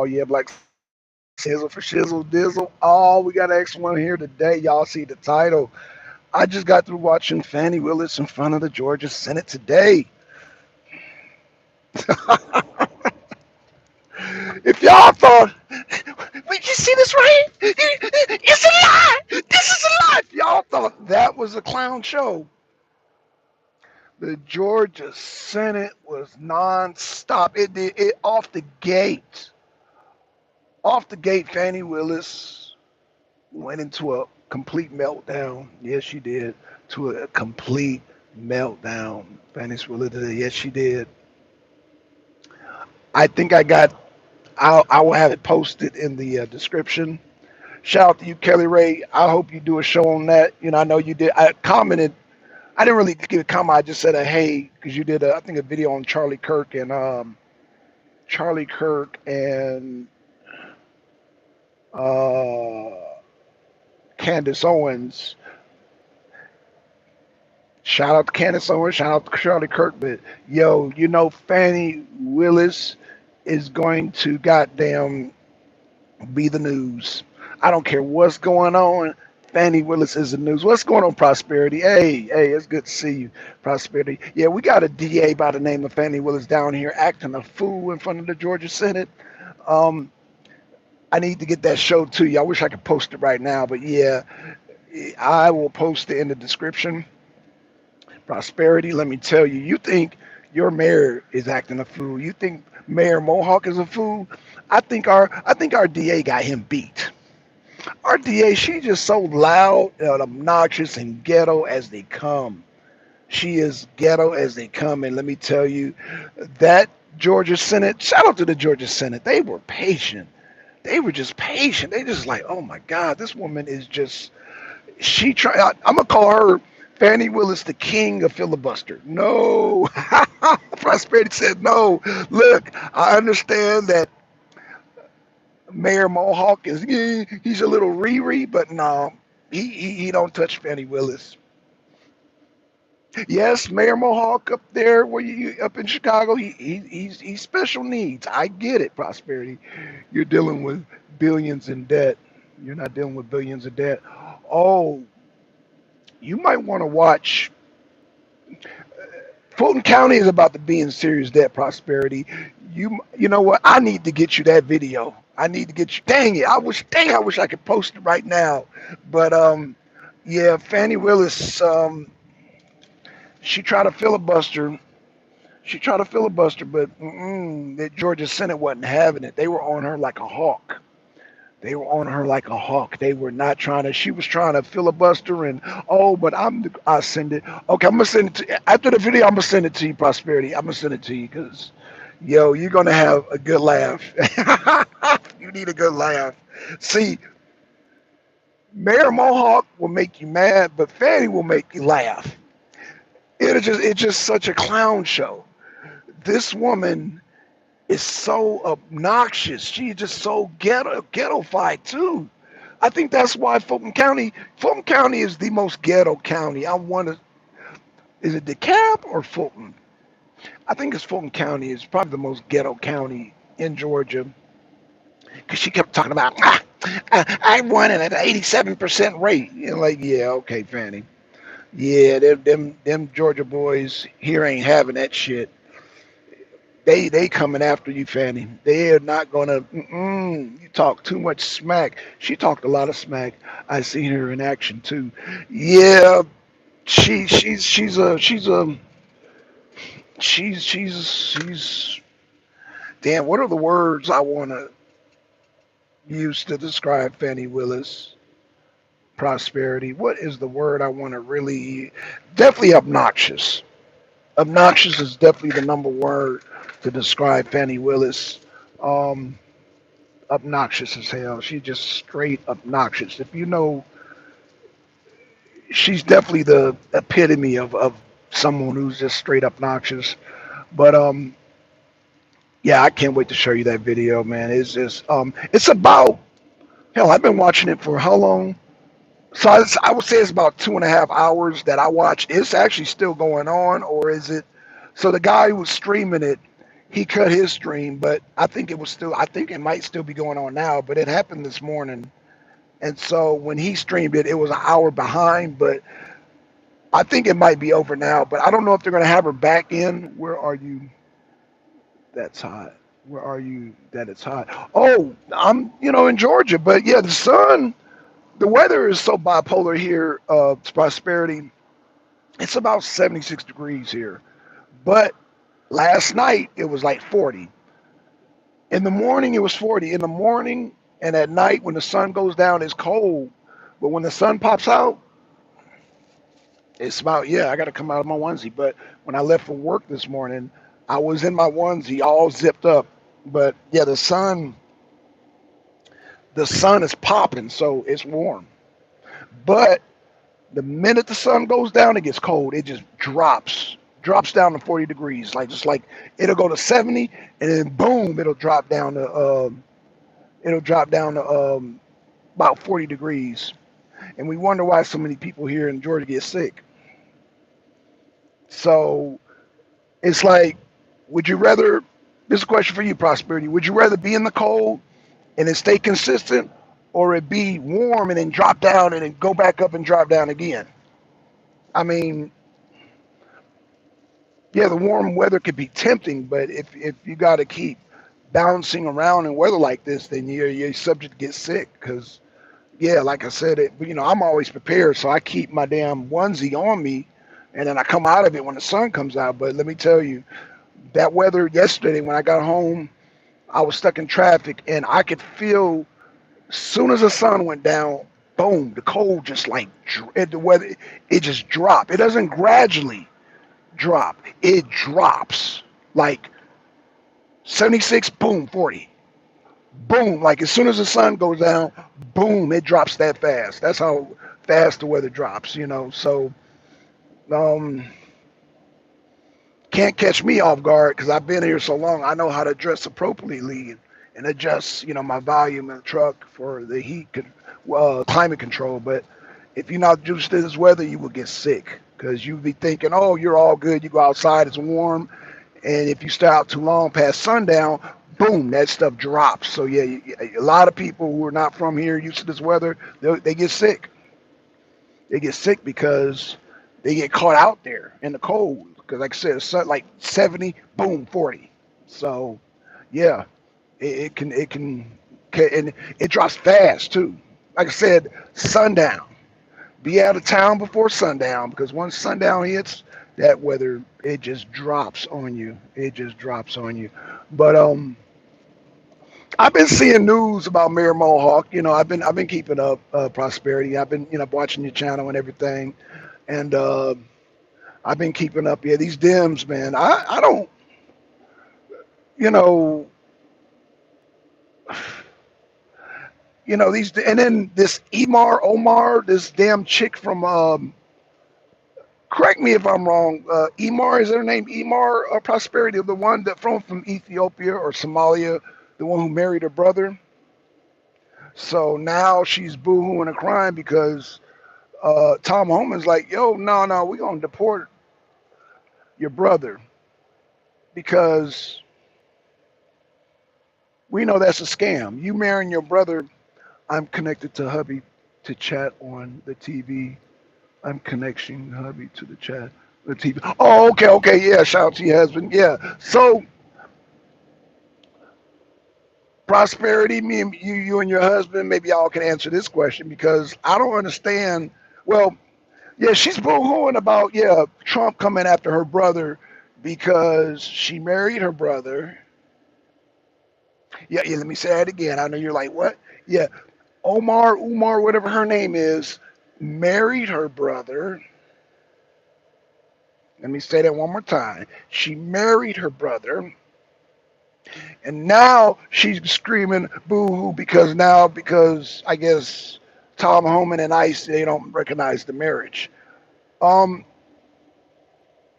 yeah, Black Sizzle for Shizzle Dizzle. Oh, we got an extra one here today. Y'all see the title. I just got through watching Fani Willis in front of the Georgia Senate today. If y'all thought, wait, you see this right here? It's a lie. This is a lie. If y'all thought that was a clown show, the Georgia Senate was nonstop. It did it off the gate. Off the gate, Fani Willis went into a complete meltdown. Yes, she did. To a complete meltdown. Fani Willis did. Yes, she did. I think I got. I will have it posted in the description. Shout out to you, Kelly Ray. I hope you do a show on that. You know, I know you did. I commented. I didn't really give a comment. I just said a hey because you did. I think a video on Charlie Kirk and uh, Candace Owens. Shout out to Candace Owens. Shout out to Charlie Kirk. But yo, you know, Fani Willis is going to goddamn be the news. I don't care what's going on. Fani Willis is the news. What's going on, Prosperity? Hey, it's good to see you, Prosperity. Yeah, we got a DA by the name of Fani Willis down here acting a fool in front of the Georgia Senate. Um, I need to get that show to you. I wish I could post it right now, but yeah, I will post it in the description. Prosperity, let me tell you, you think your mayor is acting a fool. You think Mayor Mohawk is a fool. I think our DA got him beat. Our DA, she's just so loud and obnoxious and ghetto as they come. She is ghetto as they come. And let me tell you, that Georgia Senate, shout out to the Georgia Senate. They were patient. They were just patient. They just like, oh my God, this woman is just she try. I'm gonna call her Fani Willis, the king of filibuster. No, Prosperity said no. Look, I understand that Mayor Mohawk is he's a little Riri, but no, he don't touch Fani Willis. Yes, Mayor Mohawk up there, where you up in Chicago, he's special needs. I get it, Prosperity. You're dealing with billions in debt. You're not dealing with billions of debt. Oh, you might want to watch. Fulton County is about to be in serious debt, Prosperity. You know what? I need to get you that video. I need to get you. Dang it! I wish I could post it right now. But yeah, Fani Willis, she tried to filibuster. She tried to filibuster, but the Georgia Senate wasn't having it. They were on her like a hawk. They were on her like a hawk. They were not trying to. She was trying to filibuster and oh, but I send it. Okay, I'm gonna send it to after the video. I'm gonna send it to you, Prosperity. I'm gonna send it to you because, yo, you're gonna have a good laugh. You need a good laugh. See, Mayor Mohawk will make you mad, but Fanny will make you laugh. It's just such a clown show. This woman is so obnoxious. She's just so ghettofied too. I think that's why Fulton County is the most ghetto county. I want to, is it DeKalb or Fulton? I think it's Fulton County is probably the most ghetto county in Georgia because she kept talking about, I won at an 87% rate. You're like, yeah, okay, Fanny. Yeah, them Georgia boys here ain't having that shit. They coming after you, Fanny. They're not gonna. You talk too much smack. She talked a lot of smack. I seen her in action too. Yeah, she's. Damn, what are the words I want to use to describe Fanny Willis? Prosperity. What is the word I want to really? Definitely obnoxious. Obnoxious is definitely the number word to describe Fannie Willis. Um, Obnoxious as hell. She's just straight obnoxious. If you know, she's definitely the epitome of someone who's just straight obnoxious. But yeah, I can't wait to show you that video, man. It's about hell. I've been watching it for how long? So I would say it's about 2.5 hours that I watched. It's actually still going on, or is it? So the guy who was streaming it, he cut his stream, but I think it was still. I think it might still be going on now, but it happened this morning. And so when he streamed it, it was an hour behind, but I think it might be over now. But I don't know if they're going to have her back in. Where are you? That's hot. Where are you? That it's hot. Oh, I'm in Georgia, but yeah, the sun. The weather is so bipolar here. It's Prosperity. It's about 76 degrees here, but last night it was like 40. In the morning it was 40. In the morning and at night when the sun goes down, it's cold. But when the sun pops out, it's about, yeah, I got to come out of my onesie. But when I left for work this morning, I was in my onesie all zipped up. But yeah, the sun is popping, so it's warm. But the minute the sun goes down, it gets cold. It just drops down to 40 degrees. Like just like it'll go to 70, and then boom, it'll drop down to about 40 degrees. And we wonder why so many people here in Georgia get sick. So it's like, would you rather? This is a question for you, Prosperity. Would you rather be in the cold and then stay consistent, or it be warm and then drop down and then go back up and drop down again? I mean, yeah, the warm weather could be tempting, but if you got to keep bouncing around in weather like this, then you're subject to get sick. Because yeah, like I said, I'm always prepared, so I keep my damn onesie on me, and then I come out of it when the sun comes out. But let me tell you, that weather yesterday when I got home, I was stuck in traffic, and I could feel as soon as the sun went down, boom, the cold just like the weather, it just dropped. It doesn't gradually drop. It drops like 76, boom, 40. Boom, like as soon as the sun goes down, boom, it drops that fast. That's how fast the weather drops. So um can't catch me off guard because I've been here so long. I know how to dress appropriately and adjust, my volume in the truck for the climate control. But if you're not used to this weather, you will get sick because you'll be thinking, oh, you're all good. You go outside, it's warm. And if you stay out too long past sundown, boom, that stuff drops. So yeah, a lot of people who are not from here, used to this weather, they get sick. They get sick because they get caught out there in the cold. Because like I said, it's like 70, boom, 40. So yeah, and it drops fast too. Like I said, sundown. Be out of town before sundown because once sundown hits, that weather it just drops on you. It just drops on you. But I've been seeing news about Mayor Mohawk. I've been keeping up Prosperity. I've been watching your channel and everything, and I've been keeping up. Yeah, these Dems, man. I don't. You know. These, and then this Omar, this damn chick from correct me if I'm wrong. Emar, is her name Emar Prosperity, the one that from Ethiopia or Somalia, the one who married her brother. So now she's boohooing and crying because Tom Homan's like, yo, no, we're gonna deport your brother because we know that's a scam. You marrying your brother. I'm connected to hubby to chat on the TV. I'm connecting hubby to the chat, the TV. Oh, okay, yeah. Shout out to your husband. Yeah. So Prosperity, me and you and your husband, maybe y'all can answer this question because I don't understand. Well, yeah, she's boohooing about Trump coming after her brother because she married her brother. Yeah. Let me say that again. I know you're like, what? Yeah, Umar, whatever her name is, married her brother. Let me say that one more time. She married her brother, and now she's screaming boo-hoo because I guess Tom Homan and ICE, they don't recognize the marriage. Um,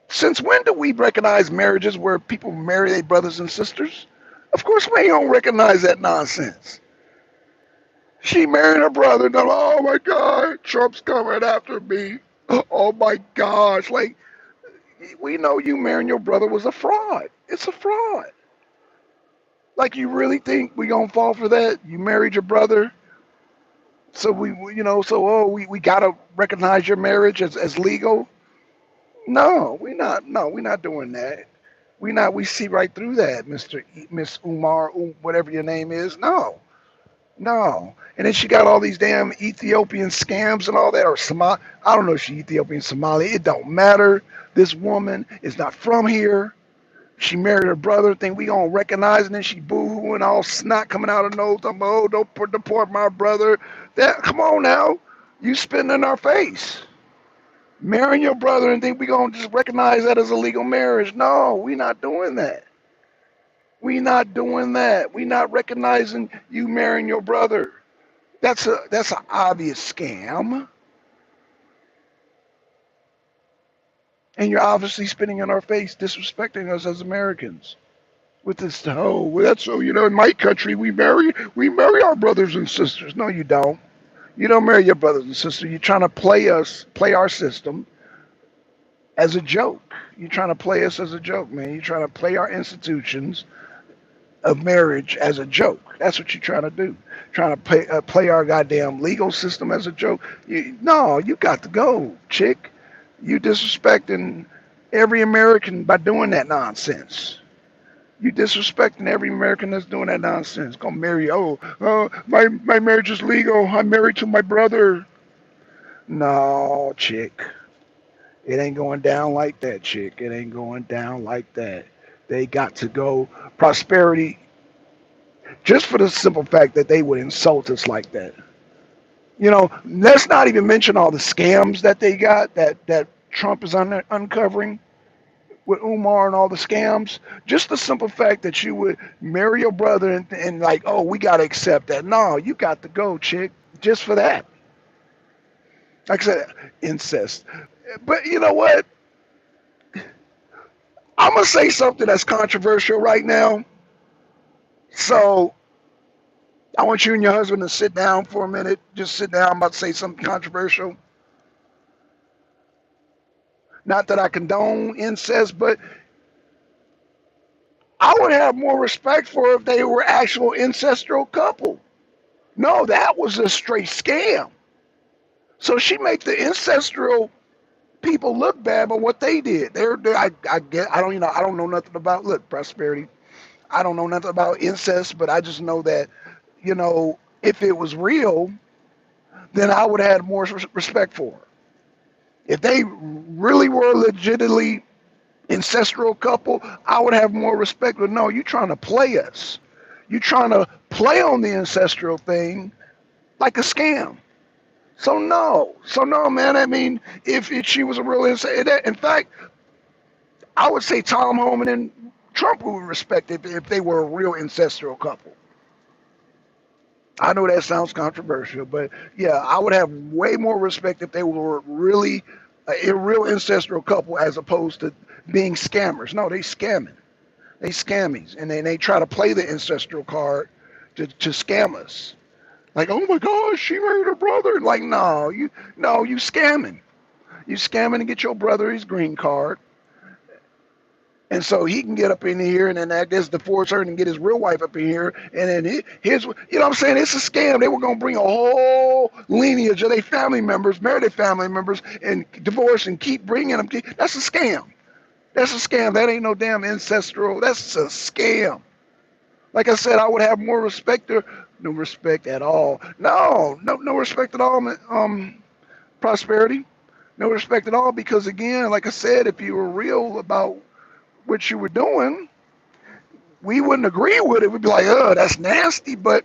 since when do we recognize marriages where people marry their brothers and sisters? Of course we don't recognize that nonsense. She married her brother. And oh my God, Trump's coming after me. Oh my gosh. Like, we know you marrying your brother was a fraud. It's a fraud. Like you really think we gonna fall for that? You married your brother, so so we gotta recognize your marriage as legal? No, we not. No, we not doing that. We not. We see right through that, Miss Umar, whatever your name is. No, no. And then she got all these damn Ethiopian scams and all that, or Somali. I don't know if she Ethiopian, Somali. It don't matter. This woman is not from here. She married her brother. Think we gonna recognize, and then she boo-hooing all snot coming out of her nose. Oh, don't deport my brother. That come on now, you spitting in our face. Marrying your brother and think we gonna just recognize that as a legal marriage. No, we not doing that. We not doing that. We not recognizing you marrying your brother. That's an obvious scam, and you're obviously spitting in our face, disrespecting us as Americans with this. Oh, well, that's so in my country we marry our brothers and sisters. No, you don't. You don't marry your brothers and sisters. You're trying to play our system as a joke. You're trying to play us as a joke, man. You're trying to play our institutions of marriage as a joke. That's what you're trying to do. Trying to play our goddamn legal system as a joke. No, you got to go, chick. You disrespecting every American by doing that nonsense. You disrespecting every American that's doing that nonsense. Gonna marry? My marriage is legal. I'm married to my brother. No, chick. It ain't going down like that, chick. It ain't going down like that. They got to go prosperity just for the simple fact that they would insult us like that. Let's not even mention all the scams that they got that Trump is uncovering with Umar and all the scams. Just the simple fact that you would marry your brother and like, oh, we got to accept that. No, you got to go, chick, just for that. Like I said, incest. But you know what? I'm going to say something that's controversial right now. So I want you and your husband to sit down for a minute. Just sit down. I'm about to say something controversial. Not that I condone incest, but I would have more respect for if they were actual ancestral couple. No, that was a straight scam. So she make the ancestral people look bad by what they did. I get. I don't. I don't know nothing about prosperity. I don't know nothing about incest, but I just know that if it was real, then I would have had more respect for her. If they really were legitimately ancestral couple, I would have more respect. But no, you trying to play us. You trying to play on the ancestral thing like a scam. So no, man. I mean, if she was a real ancestor, in fact, I would say Tom Homan and Trump would respect it if they were a real ancestral couple. I know that sounds controversial, but yeah, I would have way more respect if they were really a real ancestral couple as opposed to being scammers. No, they scamming. They scammies, and then they try to play the ancestral card to scam us. Like, oh my gosh, she married her brother. Like, no, you scamming. You scamming to get your brother his green card, and so he can get up in here, and then I guess divorce her and get his real wife up in here, and then what I'm saying? It's a scam. They were gonna bring a whole lineage of their family members, marry their family members, and divorce and keep bringing them. That's a scam. That's a scam. That ain't no damn ancestral. That's a scam. Like I said, I would have more respect or no respect at all. No respect at all. Prosperity, no respect at all. Because again, like I said, if you were real about what you were doing, we wouldn't agree with it. We'd be like, oh, that's nasty. But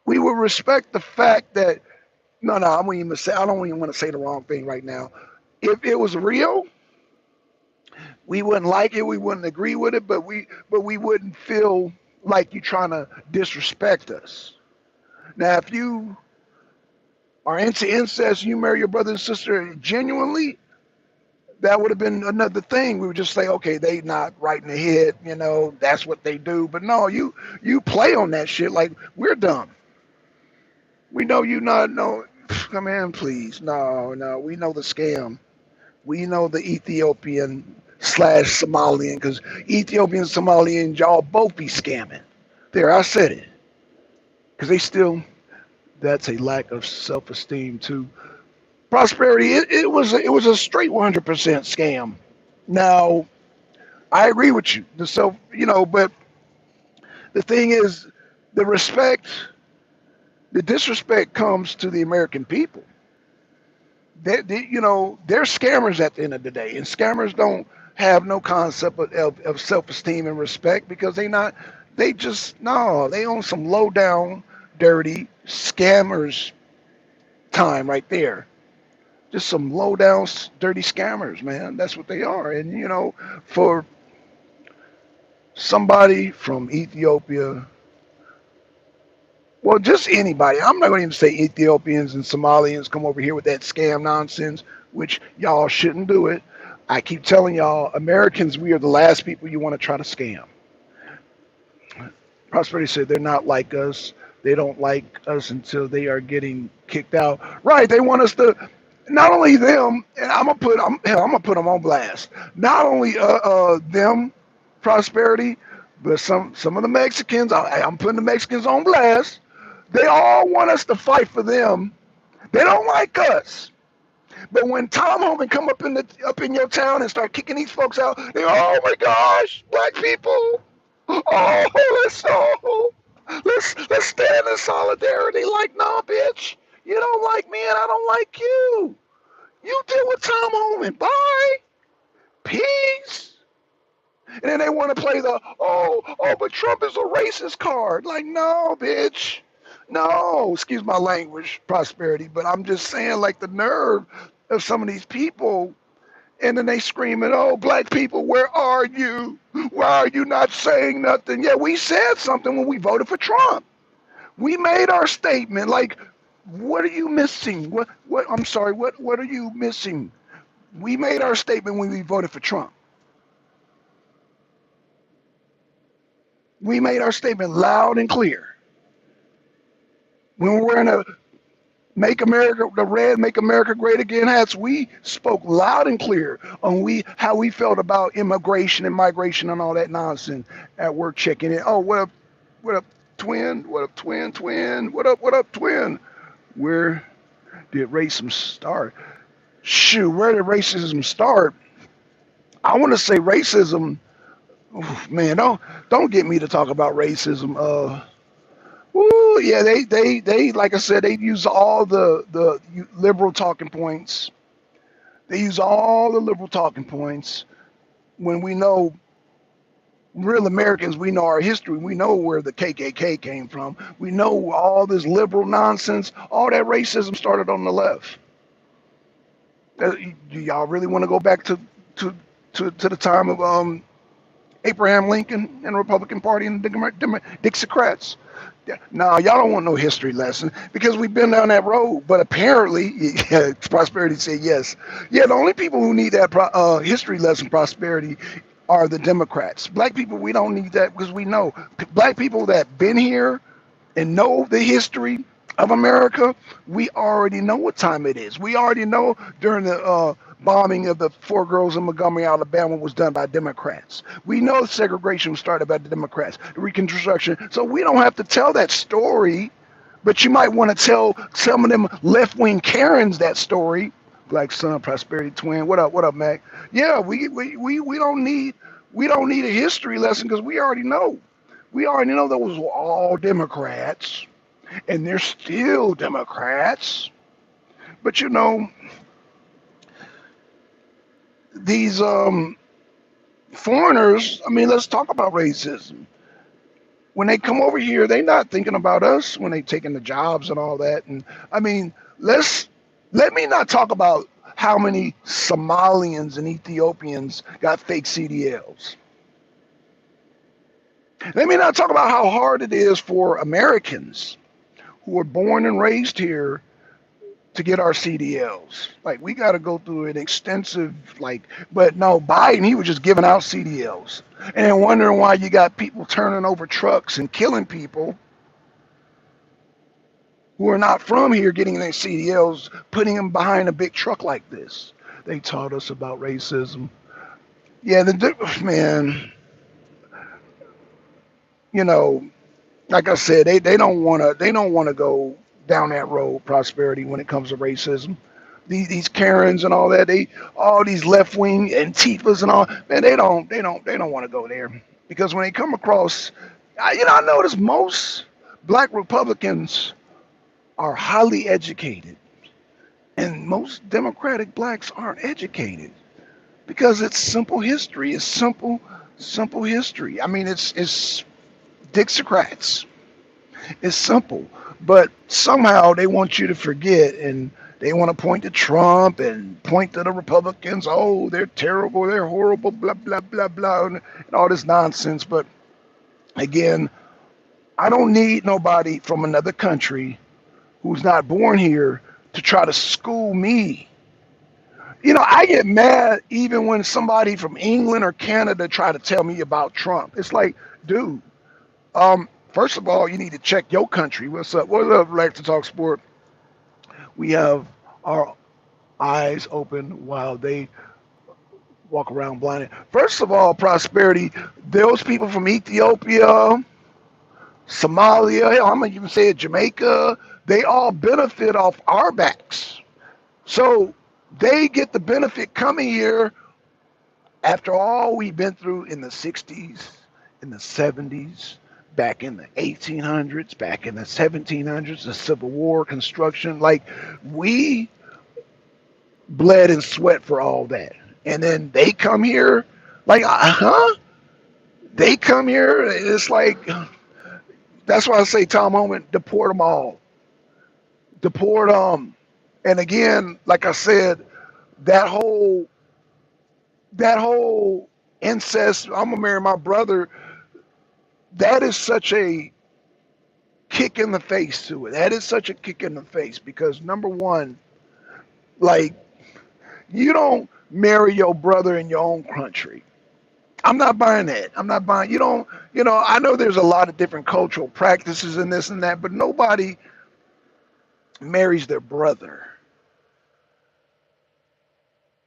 we would respect the fact that no, I won't even say. I don't even want to say the wrong thing right now. If it was real, we wouldn't like it. We wouldn't agree with it. But we wouldn't feel like you trying to disrespect us. Now, if you are into incest, you marry your brother and sister genuinely, that would have been another thing. We would just say, okay, they not right in the head, that's what they do. But no, you play on that shit like we're dumb. We know you not know. Come in, please. No, we know the scam. We know the Ethiopian slash Somalian, because Ethiopian and Somalian, y'all both be scamming. There, I said it. Because they still, that's a lack of self-esteem too. Prosperity, it was a straight 100% scam. Now, I agree with you. The self, but the thing is, the respect, the disrespect comes to the American people. They're scammers at the end of the day, and scammers don't have no concept of self-esteem and respect because they just, no, they own some low down, dirty scammers time right there. Just some low down, dirty scammers, man. That's what they are. And for somebody from Ethiopia, well, just anybody. I'm not going to even say Ethiopians and Somalians come over here with that scam nonsense, which y'all shouldn't do it. I keep telling y'all, Americans, we are the last people you want to try to scam. Prosperity said they're not like us. They don't like us until they are getting kicked out. Right? They want us to. Not only them, and I'm gonna put them on blast. Not only them, prosperity, but some of the Mexicans. I'm putting the Mexicans on blast. They all want us to fight for them. They don't like us. But when Tom Homan come up in your town and start kicking these folks out, they go, oh my gosh, black people. Oh, let's stand in solidarity. Like, no, bitch, you don't like me and I don't like you. You deal with Tom Homan. Bye. Peace. And then they want to play the, but Trump is a racist card. Like, no, bitch. No, excuse my language, prosperity, but I'm just saying, like, the nerve of some of these people. And then they screaming, oh, black people, where are you? Why are you not saying nothing? Yeah, we said something when we voted for Trump. We made our statement. Like, what are you missing? I'm sorry, what are you missing? We made our statement when we voted for Trump. We made our statement loud and clear. When we're wearing a Make America the red Make America Great Again hats, we spoke loud and clear on how we felt about immigration and migration and all that nonsense at work checking in. Oh, what up, twin? What up, twin? What up, twin? Where did racism start? Shoot, where did racism start? I want to say racism. Oof, man, don't get me to talk about racism. Ooh, yeah, they like I said, they use all the liberal talking points. They use all the liberal talking points when we know real Americans, we know our history. We know where the KKK came from. We know all this liberal nonsense. All that racism started on the left. Do y'all really want to go back to the time of Abraham Lincoln and the Republican Party and the Dixiecrats? No, y'all don't want no history lesson because we've been down that road. But apparently, yeah, Prosperity said yes. Yeah, the only people who need that history lesson, Prosperity, are the Democrats. Black people, we don't need that because we know black people that been here and know the history of America, we already know what time it is. We already know during the bombing of the four girls in Montgomery, Alabama was done by Democrats. We know segregation was started by the Democrats, the Reconstruction. So we don't have to tell that story, but you might want to tell some of them left-wing Karens that story. Black Son, Prosperity Twin. What up, Mac? Yeah, we don't need a history lesson because we already know. We already know those were all Democrats, and they're still Democrats. But these foreigners, I mean, let's talk about racism. When they come over here, they're not thinking about us when they taking the jobs and all that. And I mean, let me not talk about how many Somalians and Ethiopians got fake CDLs. Let me not talk about how hard it is for Americans who were born and raised here to get our CDLs. Like, we got to go through an extensive, but no, Biden, he was just giving out CDLs. And then wondering why you got people turning over trucks and killing people who are not from here getting their CDLs, putting them behind a big truck like this. They taught us about racism. Yeah, man, you know, like I said, they don't want to go down that road, prosperity, when it comes to racism. These Karens and all that, all these left wing Antifas and all, man, they don't want to go there because when they come across, I notice most black Republicans are highly educated, and most Democratic blacks aren't educated because it's simple history. It's simple history. I mean, it's Dixiecrats. It's simple, but somehow they want you to forget, and they want to point to Trump and point to the Republicans. Oh, they're terrible, they're horrible, blah blah blah blah, and all this nonsense. But again, I don't need nobody from another country who's not born here to try to school me. I get mad even when somebody from England or Canada try to tell me about Trump. It's like, dude, first of all, you need to check your country. What's up? What's up, Like to Talk Sport? We have our eyes open while they walk around blinded. First of all, prosperity, those people from Ethiopia, Somalia, hell, I'm going to even say it, Jamaica, they all benefit off our backs. So they get the benefit coming here after all we've been through in the 60s, in the 70s, back in the 1800s, back in the 1700s, the Civil War, construction. Like, we bled and sweat for all that. And then they come here, like, huh? They come here, it's like, that's why I say, Tom Homan, deport them all. Deport them. And again, like I said, that whole that whole incest, I'm gonna marry my brother, that is such a kick in the face to it. That is such a kick in the face because number one, like, you don't marry your brother in your own country. I'm not buying that. I'm not buying. You don't. I know there's a lot of different cultural practices in this and that, but nobody marries their brother.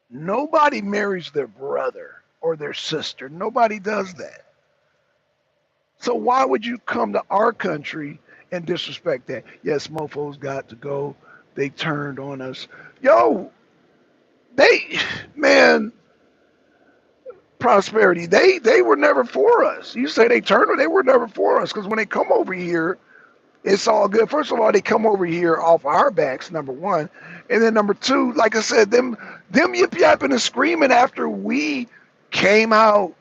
Nobody marries their brother or their sister. Nobody does that. So why would you come to our country and disrespect that? Yes, mofos got to go. They turned on us. Yo, they, man, prosperity. They were never for us. You say they turned, they were never for us because when they come over here, it's all good. First of all, they come over here off our backs, number one, and then number two, like I said, them yip yapping and screaming came out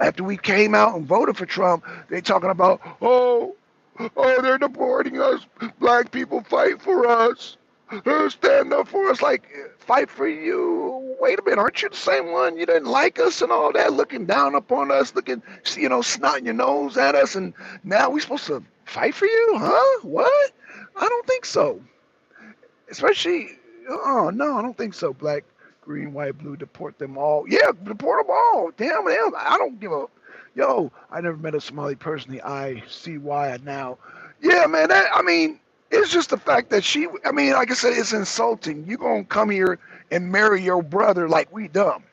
after we came out and voted for Trump. They talking about, they're deporting us. Black people fight for us. Stand up for us. Like, fight for you. Wait a minute, aren't you the same one? You didn't like us and all that, looking down upon us, looking, snotting your nose at us, and now we supposed to fight for you? Huh? What? I don't think so. Especially, oh no, I don't think so. Black, green, white, blue, deport them all. Yeah, deport them all. Damn, I don't give a. Yo, I never met a Somali personally. I see why now. Yeah, man. I mean, it's just the fact that I mean, like I said, it's insulting. You gonna come here and marry your brother like we dumb.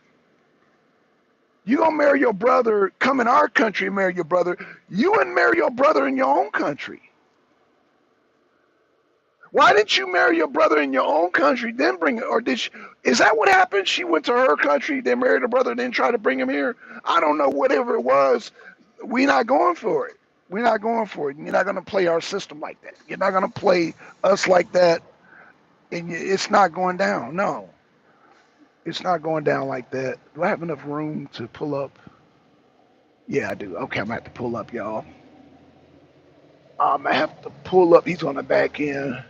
You gonna marry your brother? Come in our country and marry your brother. You wouldn't marry your brother in your own country. Why didn't you marry your brother in your own country, then bring it? Or is that what happened? She went to her country, then married her brother, then tried to bring him here? I don't know, whatever it was. We're not going for it. We're not going for it. You're not going to play our system like that. You're not going to play us like that. And it's not going down. No, it's not going down like that. Do I have enough room to pull up? Yeah, I do. Okay, I'm going to have to pull up, y'all. I have to pull up. He's on the back end.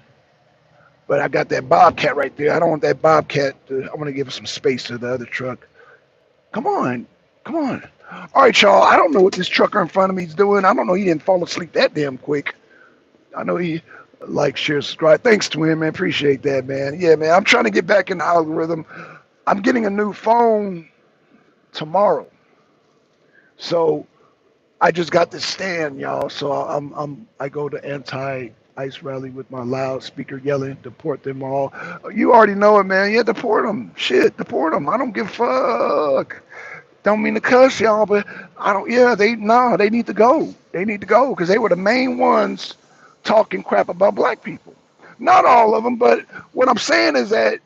But I got that Bobcat right there. I don't want that Bobcat. I want to give some space to the other truck. Come on. Come on. All right, y'all. I don't know what this trucker in front of me is doing. I don't know. He didn't fall asleep that damn quick. I know he share, subscribe. Thanks, Twin, man. Appreciate that, man. Yeah, man. I'm trying to get back in the algorithm. I'm getting a new phone tomorrow. So I just got this stand, y'all. So I go to anti-ICE rally with my loudspeaker yelling, deport them all. You already know it, man. Yeah, deport them. Shit, deport them. I don't give a fuck. Don't mean to cuss y'all, but I don't. Yeah, they need to go. They need to go because they were the main ones talking crap about black people. Not all of them, but what I'm saying is that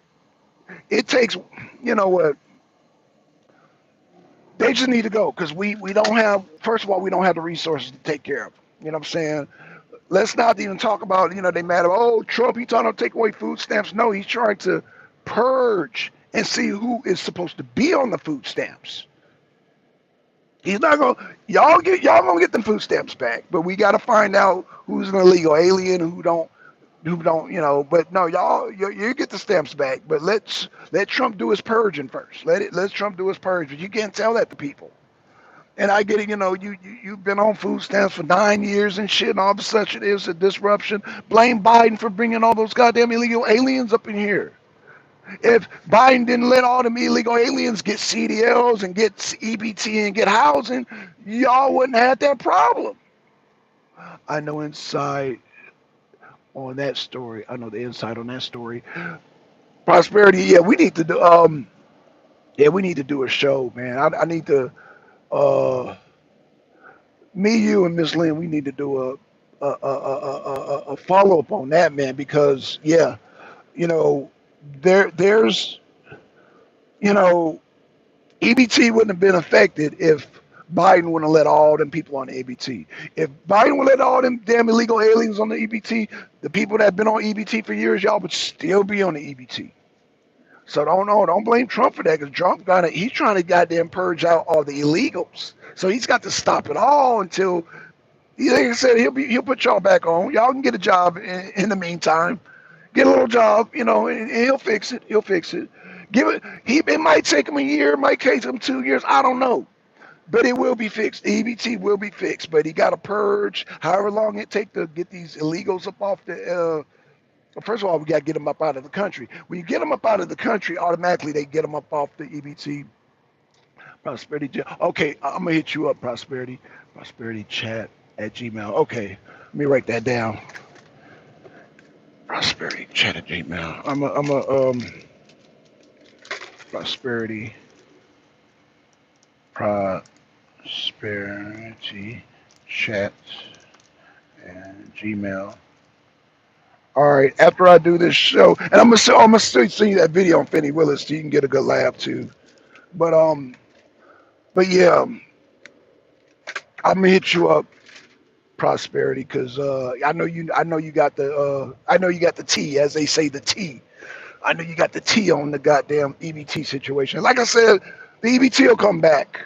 it takes, you know what, they just need to go because we don't have. First of all, we don't have the resources to take care of them. You know what I'm saying? Let's not even talk about, they mad about, oh, Trump, he trying to take away food stamps. No, he's trying to purge and see who is supposed to be on the food stamps. He's not gonna, y'all gonna get them food stamps back, but we got to find out who's an illegal alien and who don't, but no, y'all, you get the stamps back, but let Trump do his purging first. Let Trump do his purge, but you can't tell that to people. And I get it, you've been on food stamps for 9 years and shit, and all of a sudden it is a disruption. Blame Biden for bringing all those goddamn illegal aliens up in here. If Biden didn't let all them illegal aliens get CDLs and get EBT and get housing, y'all wouldn't have that problem. I know inside on that story. I know the inside on that story. Prosperity, yeah, we need to do. We need to do a show, man. I need to. Uh, Me, you, and Miss Lynn, we need to do a follow up on that, man, because yeah, you know, there's you know, EBT wouldn't have been affected if Biden wouldn't have let all them people on the EBT. If Biden would let all them damn illegal aliens on the EBT, the people that have been on EBT for years, y'all would still be on the EBT. So don't blame Trump for that because Trump he's trying to goddamn purge out all the illegals. So he's got to stop it all until, like I said, he'll put y'all back on. Y'all can get a job in the meantime. Get a little job, and he'll fix it. He'll fix it. It might take him a year, it might take him 2 years. I don't know. But it will be fixed. The EBT will be fixed. But he got to purge however long it take to get these illegals up off the. First of all, we got to get them up out of the country. When you get them up out of the country, automatically they get them up off the EBT. Prosperity. Okay, I'm gonna hit you up. Prosperity chat at Gmail. Okay, let me write that down. Prosperity chat at Gmail. Prosperity prosperity chat and Gmail. All right. After I do this show, and I'm gonna still send you that video on Fani Willis so you can get a good laugh too. But yeah, I'm gonna hit you up, Prosperity, because I know you got the T, as they say, the T. I know you got the T on the goddamn EBT situation. Like I said, the EBT will come back.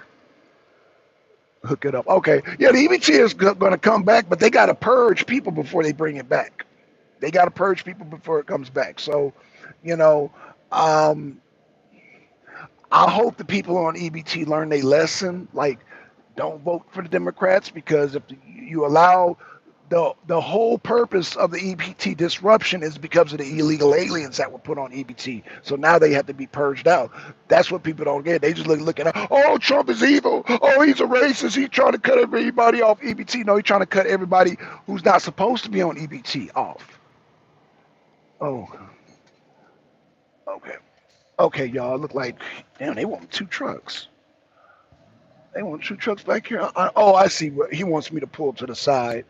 Hook it up. Okay. Yeah, the EBT is going to come back, but they got to purge people before they bring it back. They got to purge people before it comes back. So, you know, um, I hope the people on EBT learn their lesson. Like, don't vote for the Democrats because if you allow the whole purpose of the EBT disruption is because of the illegal aliens that were put on EBT. So now they have to be purged out. That's what people don't get. They just looking at, oh, Trump is evil. Oh, he's a racist. He's trying to cut everybody off EBT. No, he's trying to cut everybody who's not supposed to be on EBT off. Oh, okay. Okay, y'all. Look like, damn, they want two trucks. They want two trucks back here. Oh, I see. What he wants me to pull to the side.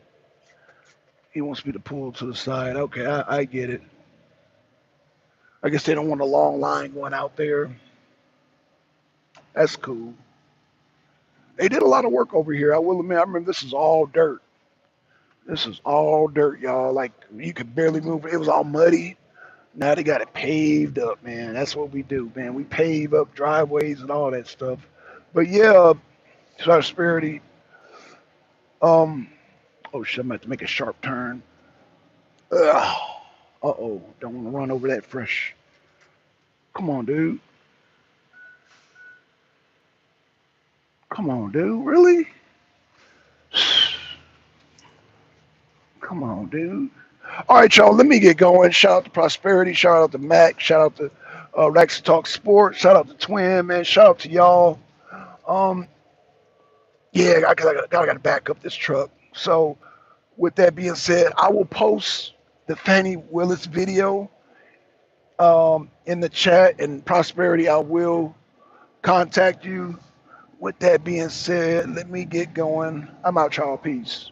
He wants me to pull to the side. Okay, I get it. I guess they don't want a long line going out there. That's cool. They did a lot of work over here. I will admit. I remember this is all dirt. This is all dirt, y'all. Like you could barely move. It was all muddy. Now they got it paved up, man. That's what we do, man. We pave up driveways and all that stuff. But yeah, Prosperity. Um. Oh shit! I'm about to make a sharp turn. Ugh. Uh-oh. Don't want to run over that fresh. Come on, dude. Come on, dude. Really? Come on, dude. All right, y'all. Let me get going. Shout out to Prosperity. Shout out to Mac. Shout out to Rex Talk Sports. Shout out to Twin, man. Shout out to y'all. Um, yeah, I gotta back up this truck. So, with that being said, I will post the Fani Willis video in the chat, and Prosperity, I will contact you with that being said, let me get going. I'm out, y'all. Peace.